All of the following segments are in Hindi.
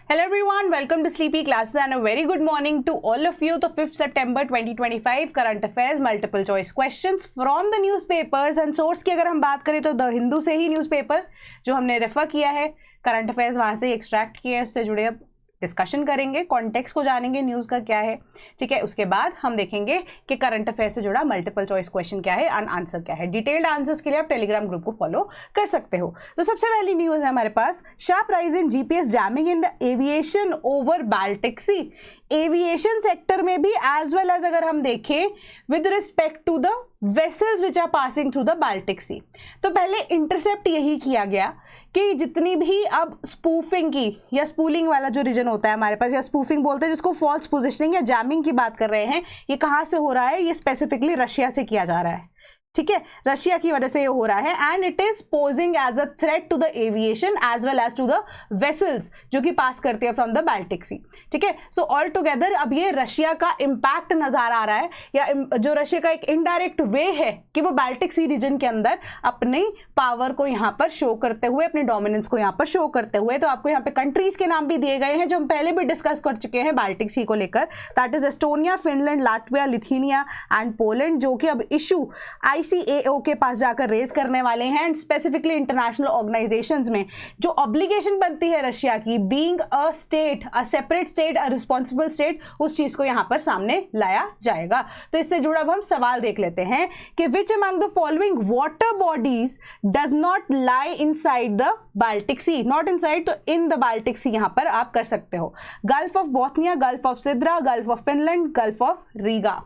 Hello everyone, welcome to Sleepy Classes and a very good morning to all of you. तो 5 September 2025 current affairs multiple choice questions from the newspapers and source की अगर हम बात करें तो द हिंदू से ही न्यूज़पेपर जो हमने रेफर किया है, करंट अफेयर्स वहाँ से एक्सट्रैक्ट किए हैं, उससे जुड़े अब डिस्कशन करेंगे, कॉन्टेक्स्ट को जानेंगे न्यूज़ का क्या है, ठीक है। उसके बाद हम देखेंगे कि करंट अफेयर से जुड़ा मल्टीपल चॉइस क्वेश्चन क्या है एंड आंसर क्या है। डिटेल्ड आंसर्स के लिए आप टेलीग्राम ग्रुप को फॉलो कर सकते हो। तो सबसे पहली न्यूज़ है हमारे पास, sharp rise in GPS jamming in the aviation over Baltic Sea. Aviation sector में भी एज वेल एज अगर हम देखें with respect to the vessels which are passing through the Baltic Sea. तो पहले इंटरसेप्ट यही किया गया कि जितनी भी अब स्पूफिंग की या स्पूलिंग वाला जो रीजन होता है हमारे पास, या स्पूफिंग बोलते हैं जिसको फॉल्स पोजिशनिंग या जैमिंग की बात कर रहे हैं, ये कहाँ से हो रहा है? ये स्पेसिफिकली रशिया से किया जा रहा है, ठीक है। रशिया की वजह से ये हो रहा है and it is posing as a threat to the aviation as well as to the vessels जो कि पास करती है फ्रॉम द बाल्टिक सी, ठीक है। सो ऑल टुगेदर अब ये रशिया का इम्पैक्ट नजर आ रहा है, या जो रशिया का एक इनडायरेक्ट वे है कि वो बाल्टिक सी रीजन के अंदर अपनी पावर को यहाँ पर शो करते हुए, अपनी डोमिनेंस को यहाँ पर शो करते हुए। तो आपको यहाँ पे कंट्रीज के नाम भी दिए गए हैं जो हम पहले भी डिस्कस कर चुके हैं बाल्टिक सी को लेकर, that is Estonia, Finland, Latvia, Lithuania and Poland, जो कि अब इशू ICAO के पास जाकर रेज करने वाले हैं। एंड स्पेसिफिकली इंटरनेशनल ऑर्गेनाइजेशंस में जो ऑब्लिगेशन बनती है रशिया की, being a state, a separate state, a responsible state, उस चीज को यहां पर सामने लाया जाएगा। तो इससे जुड़ा अब हम सवाल देख लेते हैं कि which among the following water bodies does not lie inside the Baltic Sea. Not inside तो इन द बाल्टिक सी यहां पर आप कर सकते हो। Gulf of Bothnia, Gulf of Sidra, Gulf of Finland, Gulf of Riga.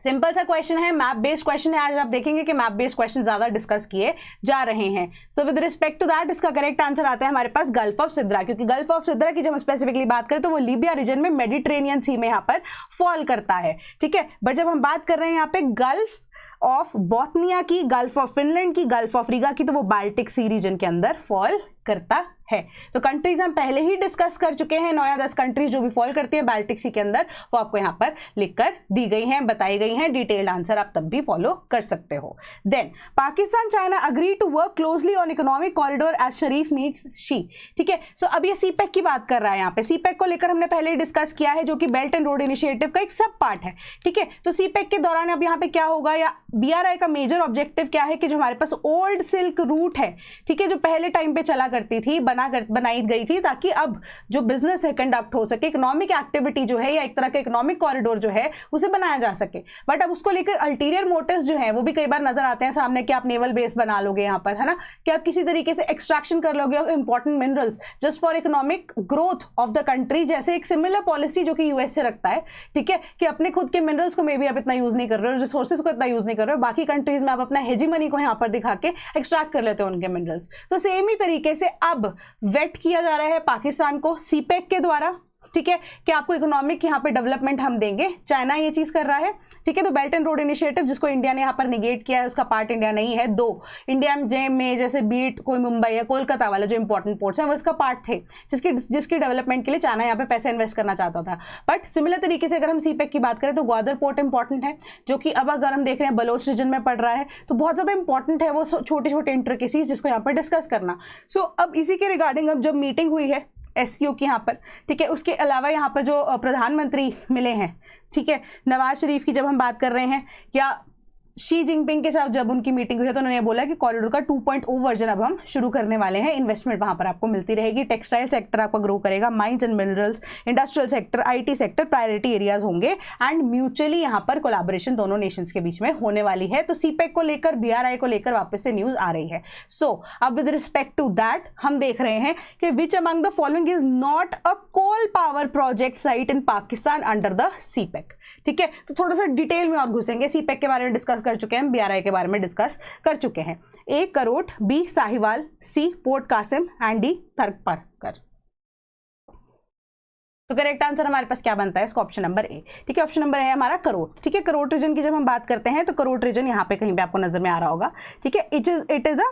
Simple सा क्वेश्चन है, मैप बेस्ड क्वेश्चन है। आज आप देखेंगे कि मैप बेस्ड क्वेश्चन ज्यादा डिस्कस किए जा रहे हैं। So with respect to that इसका करेक्ट आंसर आता है हमारे पास गल्फ ऑफ सिद्रा, क्योंकि गल्फ ऑफ सिद्रा की जब हम स्पेसिफिकली बात करें तो वो लीबिया रीजन में मेडिटेरेनियन सी में यहाँ पर फॉल करता है, ठीक है। बट जब हम बात कर रहे हैं यहाँ पे गल्फ ऑफ बोथनिया की, गल्फ ऑफ फिनलैंड की, गल्फ ऑफ रीगा की, तो वो बाल्टिक सी रीजन के अंदर फॉल करता है। तो कंट्रीज हम पहले ही डिस्कस कर चुके हैं, 9 या 10 कंट्रीज जो भी फॉल करती है बाल्टिक सी के अंदर, वो आपको यहाँ पर लिखकर दी गई हैं, बताई गई हैं। डिटेल्ड आंसर आप तब भी फॉलो कर सकते हो। Then Pakistan China agree to work closely on economic corridor as Sharif needs Xi, ठीक है। सो अब ये सीपेक की बात कर रहा है यहाँ पे। सीपेक को लेकर हमने पहले ही डिस्कस किया है, जो कि बेल्ट एंड रोड इनिशिएटिव का एक सब पार्ट है, ठीक है। तो सीपेक के दौरान अब यहाँ पे क्या होगा, या BRI का मेजर ऑब्जेक्टिव क्या है कि जो हमारे पास ओल्ड सिल्क रूट है, ठीक है, जो पहले टाइम पे चला करती थी, बनाई गई थी, ताकि अब जो बिजनेस है कंडक्ट हो सके, इकोनॉमिक एक्टिविटी जो है या एक तरह का इकोनॉमिक कॉरिडोर जो है उसे बनाया जा सके। बट अब उसको लेकर अल्टीरियर मोटिव्स जो है वो भी कई बार नजर आते हैं सामने, कि आप नेवल बेस बना लोगे यहाँ पर, है ना, कि आप किसी तरीके से एक्सट्रैक्शन कर लोगे of important minerals just for economic growth of the country. जैसे एक सिमिलर पॉलिसी जो कि US से रखता है, ठीक है, कि अपने खुद के मिनरल्स को मे भी आप इतना यूज नहीं कर रहे हो, रिसोर्सेज को इतना यूज नहीं कर रहे हो, बाकी कंट्रीज में आप अपना हेजीमनी को यहाँ पर दिखा के एक्सट्रैक्ट कर लेते हो उनके मिनरल्स। तो सेम ही तरीके से अब वेट किया जा रहा है पाकिस्तान को सीपेक के द्वारा, ठीक है, कि आपको इकोनॉमिक यहाँ पे डेवलपमेंट हम देंगे। चाइना ये चीज कर रहा है, ठीक है। तो बेल्ट एंड रोड इनिशिएटिव जिसको इंडिया ने यहाँ पर निगेट किया है, उसका पार्ट इंडिया नहीं है। दो इंडिया में जैसे बीट, कोई मुंबई या कोलकाता वाले जो इंपॉर्टेंट पोर्ट्स हैं वो इसका पार्ट थे, जिसकी डेवलपमेंट के लिए चाइना यहाँ पे पैसे इन्वेस्ट करना चाहता था। बट सिमिलर तरीके से अगर हम सीपेक की बात करें तो ग्वादर पोर्ट इंपॉर्टेंट है, जो कि अब अगर हम देख रहे हैं बलोच रीजन में पड़ रहा है, तो बहुत ज्यादा इंपॉर्टेंट है वो छोटे छोटे इंट्रिकेसीज जिसको यहाँ पर डिस्कस करना। सो अब इसी के रिगार्डिंग अब जब मीटिंग हुई है SCO की यहाँ पर, ठीक है, उसके अलावा यहाँ पर जो प्रधानमंत्री मिले हैं, ठीक है, नवाज शरीफ की जब हम बात कर रहे हैं, या शी जिनपिंग के साथ जब उनकी मीटिंग हुई है, तो उन्होंने बोला कि कॉरिडोर का 2.0 वर्जन अब हम शुरू करने वाले हैं। इन्वेस्टमेंट वहां पर आपको मिलती रहेगी, टेक्सटाइल सेक्टर आपका ग्रो करेगा, mines and minerals, industrial sector, IT sector priority areas होंगे एंड म्यूचुअली यहाँ पर कोलैबोरेशन दोनों नेशंस के बीच में होने वाली है। तो सीपेक को लेकर, BRI को लेकर वापस से न्यूज आ रही है। सो अब विद रिस्पेक्ट टू दैट हम देख रहे हैं कि which among the following is not a coal power project site in Pakistan under the CPEC, ठीक है। तो थोड़ा सा डिटेल में और घुसेंगे। सीपेक के बारे में डिस्कस कर चुके हैं, BRI के बारे में डिस्कस कर चुके हैं। A Karot, B Sahiwal, C Port Qasim and D Tharparkar. तो करेक्ट आंसर हमारे पास क्या बनता है इसका? ऑप्शन नंबर A, ठीक है। ऑप्शन नंबर है हमारा करोट, ठीक है। करोट रीजन की जब हम बात करते हैं तो करोट रीजन यहाँ पे कहीं पे आपको नजर में आ रहा होगा, ठीक है। It is a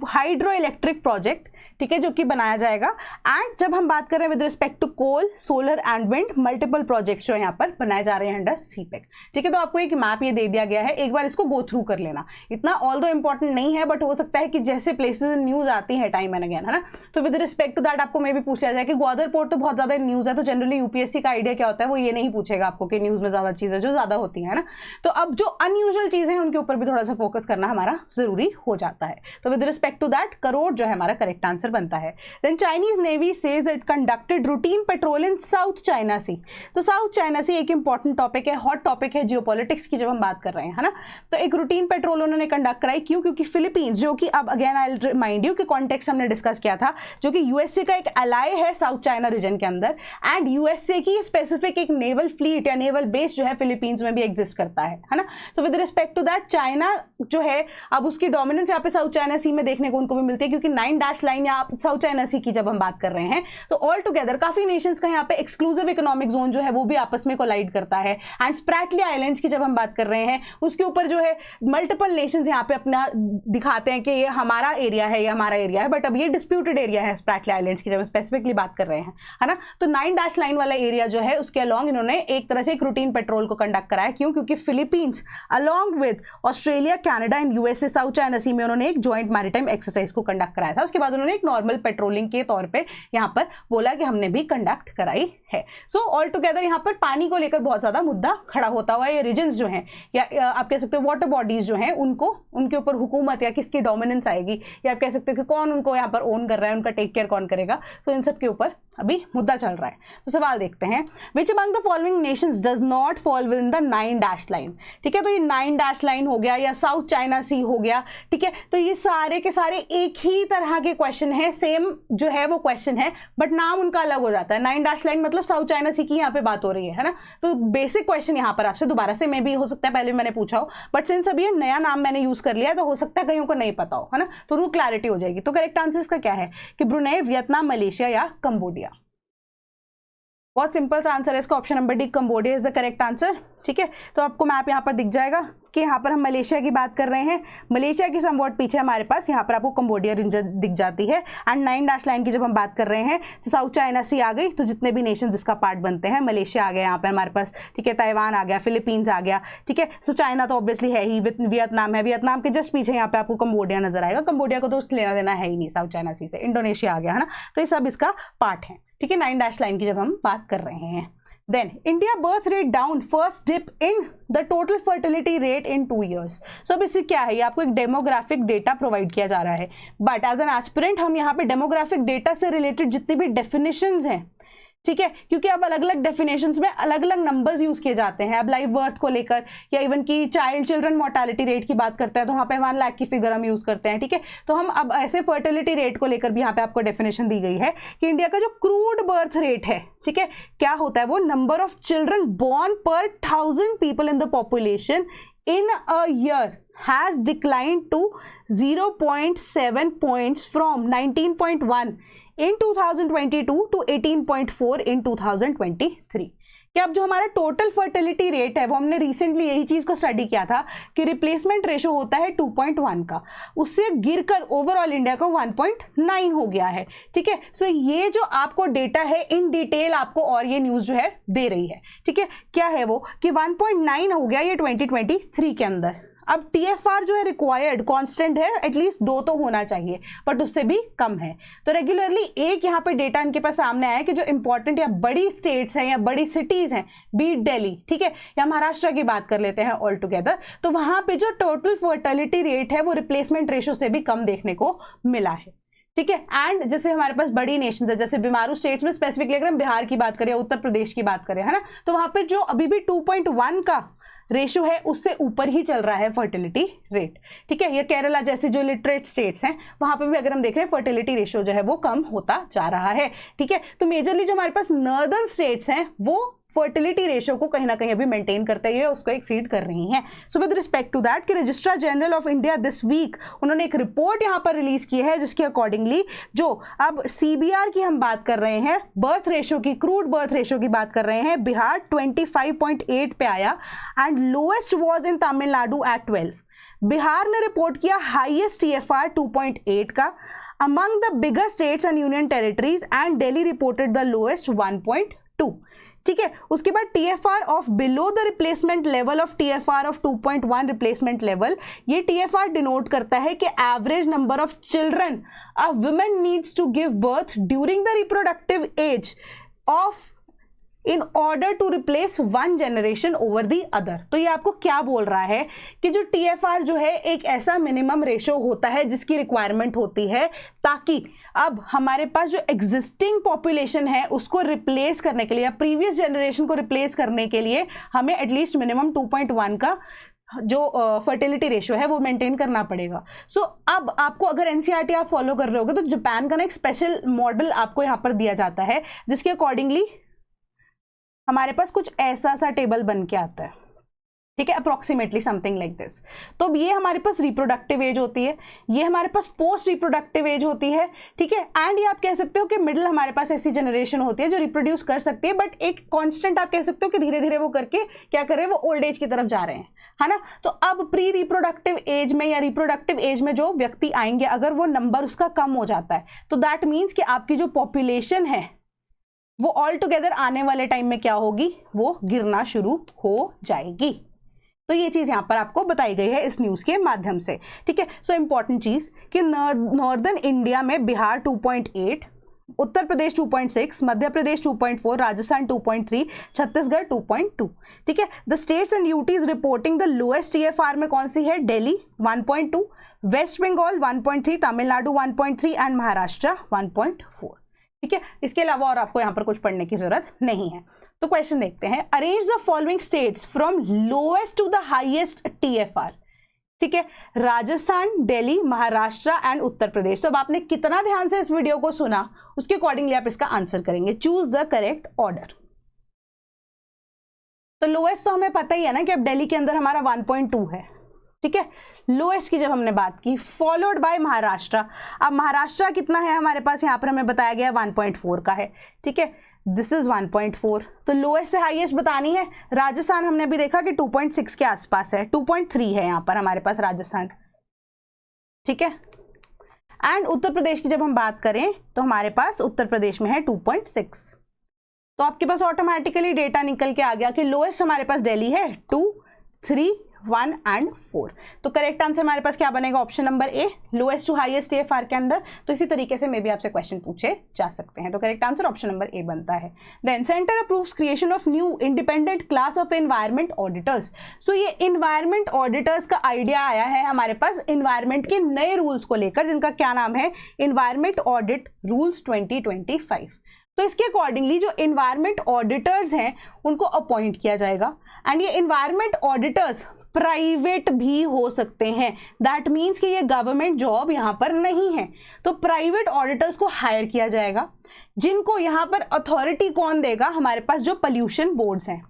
hydro electric project, ठीक है, जो कि बनाया जाएगा। एंड जब हम बात कर रहे हैं with respect to coal, solar and wind, multiple projects जो यहाँ पर बनाए जा रहे हैं अंडर सीपेक, ठीक है। तो आपको एक मैप ये दे दिया गया है, एक बार इसको गो थ्रू कर लेना, इतना ऑल दो इंपॉर्टेंट नहीं है, बट हो सकता है कि जैसे प्लेसेस न्यूज आती है टाइम एंड अगेन, है ना, तो विद रिस्पेक्ट टू दैट आपको मे भी पूछ लिया जाए कि ग्वादर पोर्ट तो बहुत ज्यादा न्यूज है, तो जनरली यूपीएससी का आइडिया क्या होता है, वो ये नहीं पूछेगा आपको कि न्यूज में ज्यादा चीजें जो ज्यादा होती है ना, तो अब जो अनयूजुअल चीजें हैं उनके ऊपर भी थोड़ा सा फोकस करना हमारा जरूरी हो जाता है। तो with respect to that corridor जो है हमारा करेक्ट आंसर बनता है। Then Chinese Navy says it conducted routine patrol in South China Sea। तो South China Sea एक इंपॉर्टेंट टॉपिक है, हॉट टॉपिक है जियोपॉलिटिक्स की जब हम बात कर रहे हैं, है ना। तो एक रूटीन पेट्रोल उन्होंने कंडक्ट कराई, क्यों? क्योंकि फिलीपींस, जो कि अब again I will remind you कि कॉन्टेक्स्ट हमने डिस्कस किया था, जो कि यूएसए का एक अलाय है साउथ चाइना रीजन के अंदर, एंड यूएसए की स्पेसिफिक एक नेवल फ्लीट या नेवल बेस जो है फिलीपींस में भी एग्जिस्ट करता है ना। So with respect to that China जो है, अब उसकी डोमिनेंस यहाँ पे साउथ चाइना सी में देखने को उनको भी मिलती है, क्योंकि 9 डैश लाइन या साउथ चाइना सी की जब हम बात कर रहे हैं तो ऑल टुगेदर काफी नेशंस का यहाँ पे एक्सक्लूसिव इकोनॉमिक जोन जो है वो भी आपस में कोलाइड करता है। एंड स्प्रैटली आइलैंड्स की जब हम बात कर रहे हैं, उसके ऊपर जो है मल्टीपल नेशंस यहाँ पे अपना दिखाते हैं कि ये हमारा एरिया है, ये हमारा एरिया है, बट अब ये डिस्प्यूटेड एरिया है स्प्रैटली आइलैंड्स की जब स्पेसिफिकली बात कर रहे हैं, है ना। तो 9 डैश लाइन वाला एरिया जो है उसके अलॉन्ग इन्होंने एक तरह से एक रूटीन पेट्रोल को कंडक्ट कराया, क्यों? क्योंकि Philippines along with Australia, Canada and USA South China Sea में उन्होंने एक जॉइंट मैरीटाइम एक्सरसाइज को कंडक्ट कराया था। उसके बाद उन्होंने एक नॉर्मल पेट्रोलिंग के तौर पे यहाँ पर बोला कि हमने भी कंडक्ट कराई है। सो ऑल टुगेदर यहाँ पर पानी को लेकर बहुत ज्यादा मुद्दा खड़ा होता हुआ, ये रीजन्स जो हैं या आप कह सकते हो वाटर बॉडीज जो हैं उनको, उनके ऊपर हुकूमत या किसकी डोमिनेंस आएगी, या आप कह सकते हो कि कौन उनको यहाँ पर ओन कर रहा है, उनका टेक केयर कौन करेगा, तो इन सब के ऊपर अभी मुद्दा चल रहा है। तो सवाल देखते हैं, विच among the following Nations does not fall with in the 9 dash line, ठीक है। तो ये 9 डैश लाइन हो गया या साउथ चाइना सी हो गया, ठीक है। तो ये सारे के सारे एक ही तरह के क्वेश्चन है, सेम जो है वो क्वेश्चन है, बट नाम उनका अलग हो जाता है। 9 डैश लाइन मतलब साउथ चाइना सी की यहाँ पे बात हो रही है ना। तो बेसिक क्वेश्चन यहाँ पर आपसे दोबारा से में भी हो सकता है पहले मैंने पूछा हो, बट सिंस अभी ये नया नाम मैंने यूज कर लिया तो हो सकता है कईयों को नहीं पता हो, है ना, तो उनको क्लैरिटी हो जाएगी। तो करेक्ट आंसर इसका क्या है कि ब्रुनेई, वियतनाम, मलेशिया या कंबोडिया। बहुत सिंपल सा आंसर है इसका, option number D Cambodia is the correct answer, ठीक है। तो आपको मैप यहाँ पर दिख जाएगा कि यहाँ पर हम मलेशिया की बात कर रहे हैं, मलेशिया की समवॉट पीछे हमारे पास यहाँ पर आपको कंबोडिया रीजन दिख जाती है। एंड 9 डैश लाइन की जब हम बात कर रहे हैं तो साउथ चाइना सी आ गई, तो जितने भी नेशन जिसका पार्ट बनते हैं, मलेशिया आ गया यहाँ पे हमारे पास, ठीक है, ताइवान आ गया, फिलीपींस आ गया, ठीक है। सो चाइना तो ऑब्वियसली है ही, वियतनाम है, वियतनाम के जस्ट पीछे यहाँ पे आपको कंबोडिया नजर आएगा, कंबोडिया को तो लेना देना है ही नहीं साउथ चाइना सी से, इंडोनेशिया आ गया, है ना। तो ये सब इसका पार्ट है, ठीक है, 9 डैश लाइन की जब हम बात कर रहे हैं। Then India birth rate down, first dip in the total fertility rate in 2 years. So अब इससे क्या है, ये आपको एक डेमोग्राफिक डेटा प्रोवाइड किया जा रहा है, बट एज एन एस्पिरेंट हम यहाँ पे डेमोग्राफिक डेटा से रिलेटेड जितनी भी डेफिनेशंस हैं, ठीक है, क्योंकि अब अलग अलग डेफिनेशंस में अलग अलग नंबर्स यूज किए जाते हैं। अब लाइव बर्थ को लेकर या इवन की चिल्ड्रन मोर्टालिटी रेट की बात करते हैं तो वहाँ पे 1 लाख की फिगर हम यूज करते हैं, ठीक है। तो हम अब ऐसे फर्टिलिटी रेट को लेकर भी यहाँ पे आपको डेफिनेशन दी गई है कि इंडिया का जो क्रूड बर्थ रेट है, ठीक है, क्या होता है वो, नंबर ऑफ चिल्ड्रन बोर्न पर 1000 people in the population in a year has declined to 0.7 points from 19.1 in 2022 to 18.4 in 2023। कि अब जो हमारा टोटल फर्टिलिटी रेट है वो हमने रिसेंटली यही चीज को स्टडी किया था कि रिप्लेसमेंट रेशो होता है 2.1 का, उससे गिरकर ओवरऑल इंडिया का 1.9 हो गया है, ठीक है। सो ये जो आपको डेटा है इन डिटेल आपको और ये न्यूज जो है दे रही है, ठीक है। क्या है वो कि 1.9 हो गया ये 2023 के अंदर। अब TFR जो है रिक्वायर्ड कांस्टेंट है, एटलीस्ट 2 तो होना चाहिए, बट उससे भी कम है। तो रेगुलरली एक यहाँ पे डेटा इनके पास सामने आया कि जो इंपॉर्टेंट या बड़ी स्टेट्स हैं या बड़ी सिटीज हैं, बीट दिल्ली, ठीक है, या महाराष्ट्र की बात कर लेते हैं ऑल टुगेदर, तो वहां पे जो टोटल फर्टिलिटी रेट है वो रिप्लेसमेंट रेशो से भी कम देखने को मिला है, ठीक है। एंड जैसे हमारे पास बड़ी नेशन है, जैसे बीमारू स्टेट्स में स्पेसिफिकली अगर हम बिहार की बात करें, उत्तर प्रदेश की बात करें, है ना, तो वहां पे जो अभी भी 2.1 का रेशो है उससे ऊपर ही चल रहा है फर्टिलिटी रेट, ठीक है। या केरला जैसे जो लिटरेट स्टेट्स हैं वहां पे भी अगर हम देख रहे हैं फर्टिलिटी रेशो जो है वो कम होता जा रहा है, ठीक है। तो मेजरली जो हमारे पास नॉर्दर्न स्टेट्स हैं वो फर्टिलिटी रेशो को कहीं ना कहीं अभी मेंटेन करते हुए उसको एक्सीड कर रही हैं। So with respect to that कि registrar general of India this week उन्होंने एक रिपोर्ट यहाँ पर रिलीज की है जिसके अकॉर्डिंगली जो अब CBR की हम बात कर रहे हैं, बर्थ रेशो की, क्रूड बर्थ रेशो की बात कर रहे हैं, बिहार 25.8 पे आया and lowest was in Tamil Nadu at 12। Bihar ने रिपोर्ट किया हाईएस्ट TFR 2.8 का among the bigger states and union territories and Delhi reported the lowest 1.2. ठीक है, उसके बाद TFR of below the replacement level of TFR of 2.1 replacement level, ये TFR डिनोट करता है कि average number of children a women needs to give birth during the reproductive age of in order to replace one generation over the other. तो ये आपको क्या बोल रहा है कि जो TFR जो है एक ऐसा मिनिमम रेशो होता है जिसकी रिक्वायरमेंट होती है ताकि अब हमारे पास जो एग्जिस्टिंग पॉपुलेशन है उसको रिप्लेस करने के लिए या प्रीवियस जनरेशन को रिप्लेस करने के लिए हमें एटलीस्ट मिनिमम 2.1 का जो फर्टिलिटी रेशियो है वो मेंटेन करना पड़ेगा। सो अब आपको अगर NCERT आप फॉलो कर रहे होगे तो जापान का ना एक स्पेशल मॉडल आपको यहाँ पर दिया जाता है जिसके अकॉर्डिंगली हमारे पास कुछ ऐसा सा टेबल बन के आता है, ठीक है, अप्रोक्सीमेटली समथिंग लाइक दिस। तो अब ये हमारे पास रिप्रोडक्टिव एज होती है, ये हमारे पास पोस्ट रिप्रोडक्टिव एज होती है, ठीक है, एंड ये आप कह सकते हो कि मिडिल हमारे पास ऐसी जनरेशन होती है जो रिप्रोड्यूस कर सकती है, बट एक कांस्टेंट आप कह सकते हो कि धीरे धीरे वो करके क्या कर रहे हैं, वो ओल्ड एज की तरफ जा रहे हैं, है ना। तो अब प्री रिप्रोडक्टिव एज में या रिप्रोडक्टिव एज में जो व्यक्ति आएंगे अगर वो नंबर उसका कम हो जाता है तो दैट मीन्स कि आपकी जो पॉपुलेशन है वो ऑल टुगेदर आने वाले टाइम में क्या होगी, वो गिरना शुरू हो जाएगी। तो ये चीज यहां पर आपको बताई गई है इस न्यूज के माध्यम से, ठीक है। सो इंपॉर्टेंट चीज कि नॉर्दर्न इंडिया में बिहार 2.8, उत्तर प्रदेश 2.6, मध्य प्रदेश 2.4, राजस्थान 2.3, छत्तीसगढ़ 2.2, ठीक है। The states and UTs reporting the lowest TFR में कौन सी है, दिल्ली 1.2, वेस्ट बंगाल 1.3, तमिलनाडु 1.3 एंड महाराष्ट्र 1.4, ठीक है। इसके अलावा और आपको यहां पर कुछ पढ़ने की जरूरत नहीं है। तो क्वेश्चन देखते हैं, arrange the following states from lowest to the highest TFR, ठीक है, राजस्थान, दिल्ली, महाराष्ट्र एंड उत्तर प्रदेश। तो अब आपने कितना ध्यान से इस वीडियो को सुना उसके अकॉर्डिंगली आप इसका आंसर करेंगे। Choose the correct order. तो लोएस्ट तो हमें पता ही है ना कि अब दिल्ली के अंदर हमारा 1.2 है, ठीक है, लोएस्ट की जब हमने बात की, फॉलोड बाय महाराष्ट्र। अब महाराष्ट्र कितना है हमारे पास, यहाँ पर हमें बताया गया 1.4 का है, ठीक है, दिस इज 1.4। तो लोएस्ट से हाईएस्ट बतानी है। राजस्थान हमने अभी देखा कि 2.6 के आसपास है, 2.3 है यहाँ पर हमारे पास राजस्थान, ठीक है। एंड उत्तर प्रदेश की जब हम बात करें तो हमारे पास उत्तर प्रदेश में है 2.6। तो आपके पास ऑटोमेटिकली डेटा निकल के आ गया कि लोएस्ट हमारे पास दिल्ली है 2, 3, 1 एंड 4। तो करेक्ट आंसर हमारे पास क्या बनेगा, option number A, lowest to highest TFR के अंदर। तो इसी तरीके से मे भी आपसे क्वेश्चन पूछे जा सकते हैं। तो correct answer option number A बनता है। Then centre approves creation of new independent class of environment auditors. So ये एनवायरमेंट ऑडिटर्स का आइडिया आया है हमारे पास एनवायरमेंट के नए रूल्स को लेकर, जिनका क्या नाम है, एनवायरमेंट ऑडिट रूल्स 2025। तो इसके अकॉर्डिंगली जो एनवायरमेंट ऑडिटर्स हैं उनको अपॉइंट किया जाएगा एंड ये एनवायरमेंट ऑडिटर्स प्राइवेट भी हो सकते हैं। दैट मीन्स कि ये गवर्नमेंट जॉब यहाँ पर नहीं है। तो प्राइवेट ऑडिटर्स को हायर किया जाएगा, जिनको यहाँ पर अथॉरिटी कौन देगा, हमारे पास जो पोल्यूशन बोर्ड्स हैं,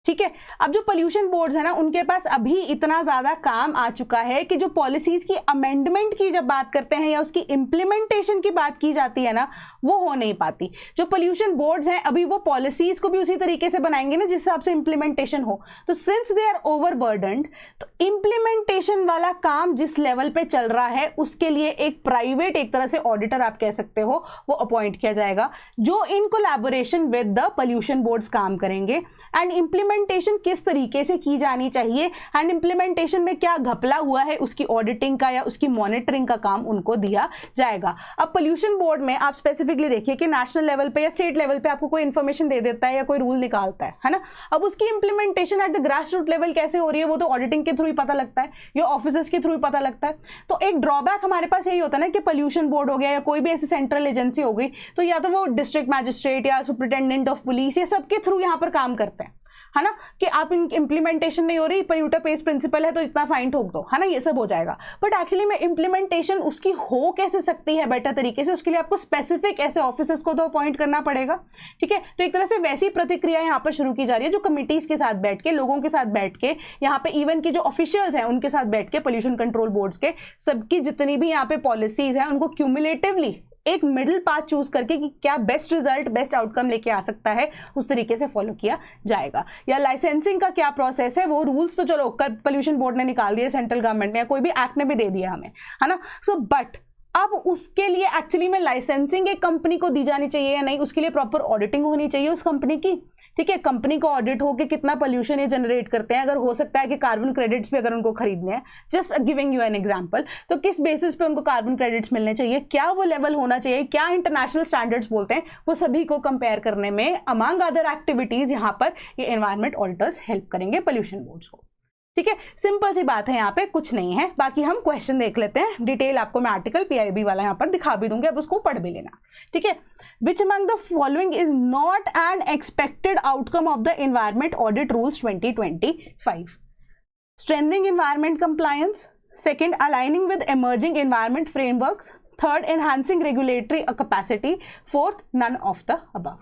ठीक है। अब जो पोल्यूशन बोर्ड्स है ना उनके पास अभी इतना ज्यादा काम आ चुका है कि जो पॉलिसीज की अमेंडमेंट की जब बात करते हैं या उसकी इम्प्लीमेंटेशन की बात की जाती है ना वो हो नहीं पाती। जो पोल्यूशन बोर्ड्स हैं अभी वो पॉलिसीज को भी उसी तरीके से बनाएंगे ना जिस हिसाब से इम्प्लीमेंटेशन हो। तो सिंस दे आर ओवरबर्डन्ड, तो इम्प्लीमेंटेशन वाला काम जिस लेवल पे चल रहा है उसके लिए एक प्राइवेट, एक तरह से ऑडिटर आप कह सकते हो, वो अपॉइंट किया जाएगा जो in collaboration with the pollution boards काम करेंगे। एंड इम्प्लीमेंटेशन किस तरीके से की जानी चाहिए एंड इम्प्लीमेंटेशन में क्या घपला हुआ है उसकी ऑडिटिंग का या उसकी मॉनिटरिंग का काम उनको दिया जाएगा। अब पोल्यूशन बोर्ड में आप स्पेसिफिकली देखिए कि नेशनल लेवल पे या स्टेट लेवल पे आपको कोई इन्फॉर्मेशन दे देता है या कोई रूल निकालता है ना। अब उसकी implementation at the grass root level कैसे हो रही है वो तो ऑडिटिंग के थ्रू ही पता लगता है या ऑफिसर्स के थ्रू ही पता लगता है। तो एक ड्रॉबैक हमारे पास यही होता है ना कि पोल्यूशन बोर्ड हो गया या कोई भी ऐसी सेंट्रल एजेंसी हो गई तो या तो वो डिस्ट्रिक्ट मैजिस्ट्रेट या सुपरिटेंडेंट ऑफ पुलिस ये सबके थ्रू यहाँ पर काम करते हैं, है ना, कि आप इंप्लीमेंटेशन नहीं हो रही, पोल्यूटर पेज प्रिंसिपल है तो इतना फाइन ठोक दो, है ना, ये सब हो जाएगा। बट एक्चुअली में इंप्लीमेंटेशन उसकी हो कैसे सकती है बेटर तरीके से, उसके लिए आपको स्पेसिफिक ऐसे ऑफिसर्स को तो अपॉइंट करना पड़ेगा, ठीक है। तो एक तरह से वैसी प्रतिक्रिया यहाँ पर शुरू की जा रही है जो कमिटीज के साथ बैठ के, लोगों के साथ बैठ के, यहाँ पे इवन की जो ऑफिशियल्स हैं उनके साथ बैठ के, पोल्यूशन कंट्रोल बोर्ड्स के सबकी जितनी भी यहाँ पे पॉलिसीज हैं उनको क्यूमुलेटिवली एक मिडिल पाथ चूज करके कि क्या बेस्ट रिजल्ट बेस्ट आउटकम लेके आ सकता है, उस तरीके से फॉलो किया जाएगा। या लाइसेंसिंग का क्या प्रोसेस है, वो रूल्स तो चलो पोल्यूशन बोर्ड ने निकाल दिए, सेंट्रल गवर्नमेंट ने, या कोई भी एक्ट ने भी दे दिया हमें, है ना। सो बट अब उसके लिए एक्चुअली में लाइसेंसिंग एक कंपनी को दी जानी चाहिए या नहीं, उसके लिए प्रॉपर ऑडिटिंग होनी चाहिए उस कंपनी की, ठीक है। कंपनी को ऑडिट हो कि कितना पोल्यूशन ये जनरेट करते हैं, अगर हो सकता है कि कार्बन क्रेडिट्स भी अगर उनको खरीदने हैं, just giving you an example, तो किस बेसिस पे उनको कार्बन क्रेडिट्स मिलने चाहिए, क्या वो लेवल होना चाहिए, क्या इंटरनेशनल स्टैंडर्ड्स बोलते हैं, वो सभी को कंपेयर करने में अमंग अदर एक्टिविटीज यहाँ पर ये एनवायरमेंट ऑडिटर्स हेल्प करेंगे पोल्यूशन बोर्ड्स को, ठीक है। सिंपल सी बात है, यहाँ पे कुछ नहीं है। बाकी हम क्वेश्चन देख लेते हैं, डिटेल आपको मैं आर्टिकल PIB वाला यहाँ पर दिखा भी दूंगी, अब उसको पढ़ भी लेना, ठीक है। Which among the following is not an expected outcome of the environment audit rules 2025? Strengthening environment compliance, second aligning with emerging environment frameworks, third enhancing regulatory capacity, fourth none of the above.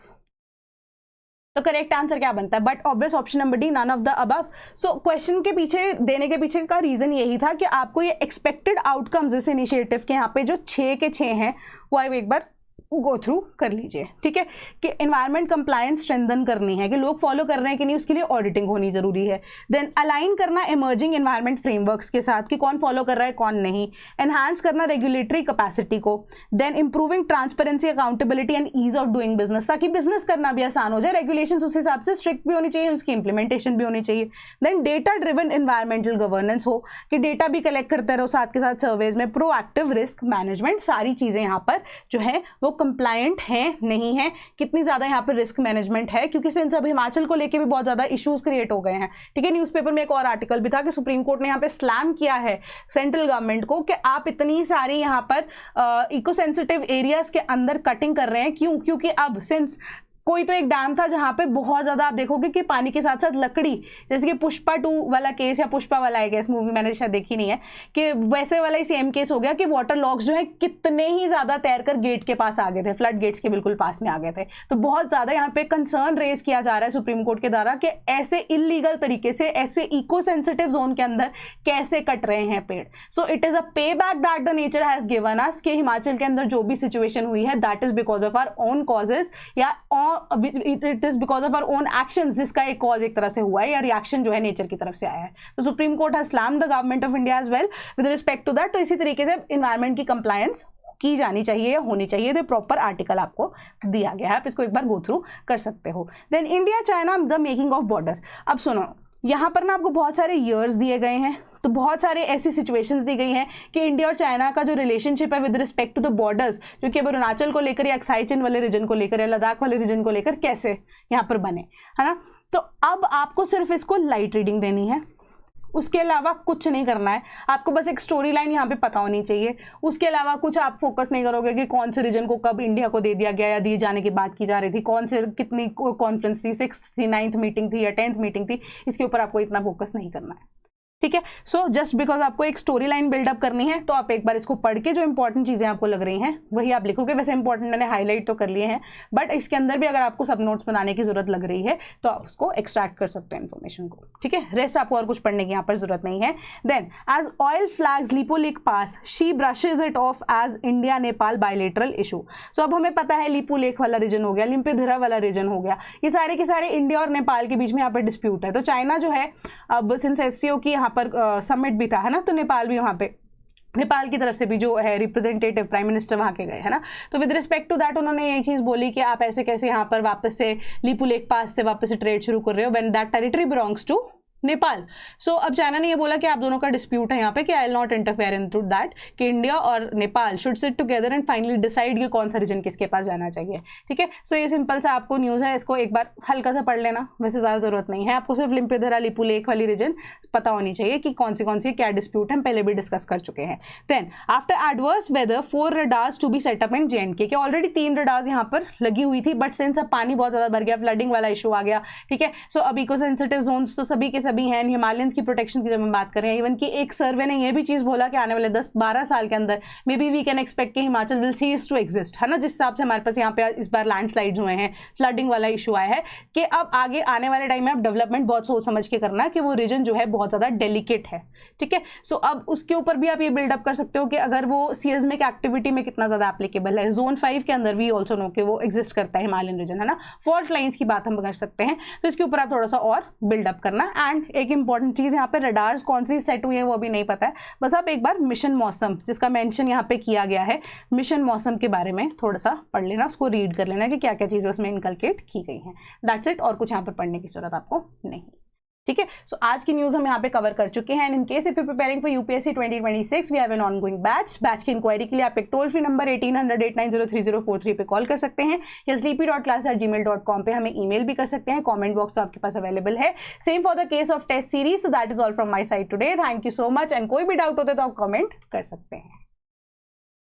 तो करेक्ट आंसर क्या बनता है? But obvious option number D, none of the above. So question के पीछे देने के पीछे का रीजन यही था कि आपको ये एक्सपेक्टेड आउटकम्स इस इनिशिएटिव के यहाँ पे जो 6 के 6 हैं वो आप एक बार गो थ्रू कर लीजिए, ठीक है। कि एनवायरमेंट कंप्लायंस स्ट्रेंथन करनी है, कि लोग फॉलो कर रहे हैं कि नहीं, उसके लिए ऑडिटिंग होनी जरूरी है। देन अलाइन करना इमर्जिंग एनवायरमेंट फ्रेमवर्क्स के साथ कि कौन फॉलो कर रहा है कौन नहीं। एनहांस करना रेगुलेटरी कैपेसिटी को। Then improving transparency, accountability and ease of doing business, ताकि बिजनेस करना भी आसान हो जाए। रेगुलेशन उस हिसाब से स्ट्रिक्ट भी होनी चाहिए, उसकी इंप्लीमेंटेशन भी होनी चाहिए। Then data driven environmental governance हो, कि डेटा भी कलेक्ट करते रहो साथ के साथ सर्वेज में। प्रोएक्टिव रिस्क मैनेजमेंट, सारी चीजें यहाँ पर जो है वो कंप्लायंट है नहीं है, कितनी ज्यादा यहाँ पर रिस्क मैनेजमेंट है, क्योंकि सिंस अब हिमाचल को लेके भी बहुत ज्यादा इश्यूज क्रिएट हो गए हैं, ठीक है। न्यूज़पेपर में एक और आर्टिकल भी था कि सुप्रीम कोर्ट ने यहाँ पे स्लैम किया है सेंट्रल गवर्नमेंट को कि आप इतनी सारी यहाँ पर इको सेंसिटिव एरियाज के अंदर कटिंग कर रहे हैं। क्यों? क्योंकि अब सिंस कोई तो एक डैम था जहां पे बहुत ज्यादा आप देखोगे कि पानी के साथ साथ लकड़ी, जैसे कि पुष्पा 2 वाला केस या पुष्पा वाला है केस, मूवी मैंने शायद देखी नहीं है, कि वैसे वाला ही सेम केस हो गया कि वाटर लॉक्स जो है कितने ही ज्यादा तैरकर गेट के पास आ गए थे, फ्लड गेट्स के बिल्कुल पास में आ गए थे। तो बहुत ज्यादा यहाँ पे कंसर्न रेज किया जा रहा है सुप्रीम कोर्ट के द्वारा कि ऐसे इलीगल तरीके से ऐसे इको सेंसिटिव जोन के अंदर कैसे कट रहे हैं पेड़। So it is a pay back that the nature has given us, कि हिमाचल के अंदर जो भी सिचुएशन हुई है that is because of our own causes, या it is because of our own actions, जिसका एक कॉज एक तरह से हुआ है या रिएक्शन जो है नेचर की तरफ से आया है। तो Supreme Court has slammed the Government of India as well with respect to that. तो इसी तरीके से एनवायरमेंट की कंप्लायंस की जानी चाहिए या होनी चाहिए। तो प्रॉपर आर्टिकल आपको दिया गया है, आप इसको एक बार गो थ्रू कर सकते हो। Then India China the making of border. अब सुनो, यहाँ पर ना आपको बहुत सारे ईयर्स दिए गए हैं, तो बहुत सारे ऐसी सिचुएशंस दी गई हैं कि इंडिया और चाइना का जो रिलेशनशिप है with respect to the borders, जो कि अरुणाचल को लेकर या अक्साई चिन वाले रीजन को लेकर या लद्दाख वाले रीजन को लेकर कैसे यहाँ पर बने, है ना। तो अब आपको सिर्फ इसको लाइट रीडिंग देनी है, उसके अलावा कुछ नहीं करना है। आपको बस एक स्टोरी लाइन यहाँ पे पता होनी चाहिए, उसके अलावा कुछ आप फोकस नहीं करोगे कि कौन से रीजन को कब इंडिया को दे दिया गया या दिए जाने की बात की जा रही थी, कौन से कितनी कॉन्फ्रेंस थी, 6th थी, 9th मीटिंग थी या 10th मीटिंग थी, इसके ऊपर आपको इतना फोकस नहीं करना है, ठीक है। सो जस्ट बिकॉज आपको एक स्टोरी लाइन बिल्डअप करनी है, तो आप एक बार इसको पढ़ के जो इंपॉर्टेंट चीजें आपको लग रही हैं वही आप लिखोगे। वैसे इंपॉर्टेंट मैंने हाईलाइट तो कर लिए हैं, बट इसके अंदर भी अगर आपको सब नोट्स बनाने की जरूरत लग रही है तो आप उसको एक्सट्रैक्ट कर सकते हैं इन्फॉर्मेशन को, ठीक है। रेस्ट आपको और कुछ पढ़ने की यहाँ पर जरूरत नहीं है। Then as Oli flags Lipulekh pass Xi brushes it off as India Nepal bilateral issue. So अब हमें पता है लिपोलेक वाला रीजन हो गया, लिम्पिधरा वाला रीजन हो गया, ये सारे के सारे इंडिया और नेपाल के बीच में यहाँ पर डिस्प्यूट है। तो चाइना जो है अब सिंस SCO की यहाँ पर भी था, है ना, तो नेपाल भी वहां पे, नेपाल की तरफ से भी जो है रिप्रेजेंटेटिव प्राइम मिनिस्टर वहां के गए, है ना। तो विद रिस्पेक्ट टू दैट उन्होंने यही चीज बोली कि आप ऐसे कैसे यहाँ पर वापस से लिपुलेक पास से वापस से ट्रेड शुरू कर रहे हो when that territory belongs to Nepal. So अब चाइना ने ये बोला कि आप दोनों का डिस्प्यूट है यहाँ पे, कि I will not interfere in to that, कि इंडिया और Nepal should sit together and finally decide कि कौन सा रीजन किसके पास जाना चाहिए, ठीक है। सो ये सिंपल सा आपको न्यूज़ है, इसको एक बार हल्का सा पढ़ लेना, वैसे ज़्यादा जरूरत नहीं है। आपको सिर्फ लिम्पिधरा लिपुलेक वाली रीजन पता होनी चाहिए कि कौन सी क्या डिस्प्यूट है, पहले भी डिस्कस कर चुके हैं। Then after adverse weather 4 radars to be setup in JNK, कि ऑलरेडी 3 रडार्स यहाँ पर लगी हुई थी, बट सिंस अब पानी बहुत ज़्यादा भर गया, फ्लडिंग वाला इशू आ गया, ठीक है। सो अब इको सेंसिटिव जोन्स तो सभी के सभी सभी हैं, हिमालयंस की प्रोटेक्शन की जब हम बात करें, इवन कि एक सर्वे ने ये भी चीज़ बोला कि आने वाले 10-12 साल के अंदर maybe we can expect कि Himachal will cease to exist, है ना, जिस हिसाब से हमारे पास यहाँ पे इस बार लैंडस्लाइड्स हुए हैं, फ्लडिंग वाला इशू आया है, कि अब आगे आने वाले टाइम में अब डेवलपमेंट बहुत सोच समझ के करना कि वो रीजन जो है बहुत ज़्यादा डेलिकेट है, ठीक है। सो अब उसके ऊपर भी आप ये बिल्डअप कर सकते हो कि अगर वो सीज़मिक एक्टिविटी में कितना ज़्यादा एप्लीकेबल है। जोन 5 के अंदर भी ऑल्सो नो कि वो एग्जिस्ट करता है हिमालयन रीजन, है ना। फॉल्ट लाइन्स की बात हम कर सकते हैं, तो इसके ऊपर आप थोड़ा सा और बिल्डअप करना। एंड एक इंपॉर्टेंट चीज़, यहाँ पे रडार्स कौन सी सेट हुई है वो अभी नहीं पता है, बस आप एक बार मिशन मौसम जिसका मेंशन यहाँ पे किया गया है, मिशन मौसम के बारे में थोड़ा सा पढ़ लेना, उसको रीड कर लेना कि क्या क्या चीज़ें उसमें इनकलकेट की गई हैं। दैट्स इट, और कुछ यहाँ पर पढ़ने की जरूरत आपको नहीं, ठीक है। सो आज की न्यूज़ हम यहाँ पे कवर कर चुके हैं। In case if you preparing for UPSC 2026 we have an ongoing batch की इंक्वायरी के लिए आप एक टोल फ्री नंबर 1800-890-3043 पे कॉल कर सकते हैं, या sleepy.class@gmail.com पे हमें ईमेल भी कर सकते हैं। कमेंट बॉक्स तो आपके पास अवेलेबल है। Same for the case of test series. So that is all from my side today, thank you so much. And कोई भी डाउट होते तो आप कमेंट कर सकते हैं।